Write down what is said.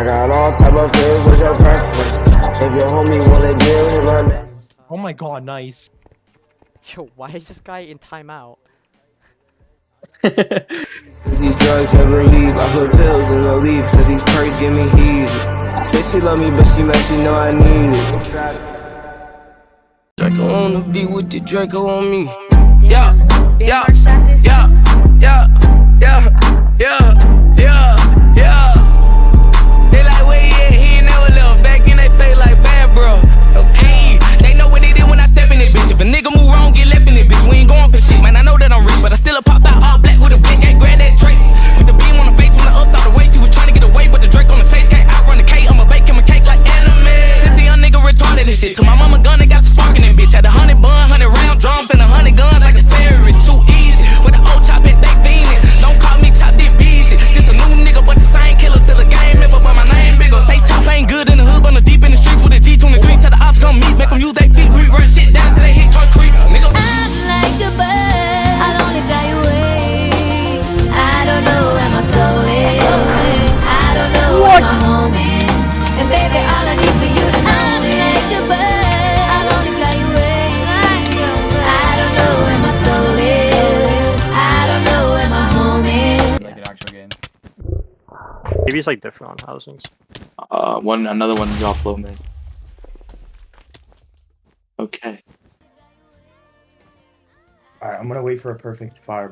I got all type of pills with your preference. If your homie wanna deal, hit my neck. Oh my god, nice. Yo, why is this guy in timeout? Cause these drugs never leave. I put pills in the leaf. Cause these perks give me heat. Say she love me, but she know I need it. Draco on the beat with the Draco on me. Yeah, yeah, yeah, yeah, yeah, yeah, yeah, yeah. They like, where he at? He ain't never left. Back in they face like bad, bro. Okay, they know what it is when I step in it, bitch. If a nigga move wrong, get left in it, bitch. We ain't going for shit, man. I know that I'm rich, but I still a pop out all black with a big ain't grab that Drake. With the beam on the face when I upped all the way, she was trying to get away, but the Drake on the chase can't outrun the K. I'ma bake him a cake like anime. Since a young nigga retarded this shit, to my mama gun, they got spark in it, bitch. Had 100 bun, 100 round drums, and 100 guns like a terrorist. Too easy with the old chop it, they fiendin'. Don't call me Chop Dick Beezy. This a new nigga, but the same killer still a game member, but my name bigger. Say Chop ain't good in the hood, but I'm deep in the streets with a G23. Till the ops come meet, make them use they feet, run shit down till they hit concrete, nigga. I'm like a bird, I'll only fly away. I don't know where my soul is. I don't know where my home is. And baby, all I need for you to know is I'm like a bird, I'll only fly away. I don't know where my soul is. I don't know where my home is. Like an actual game. Maybe it's like different on housings. Another one y'all flow man. Okay. Alright, I'm gonna wait for a perfect fire.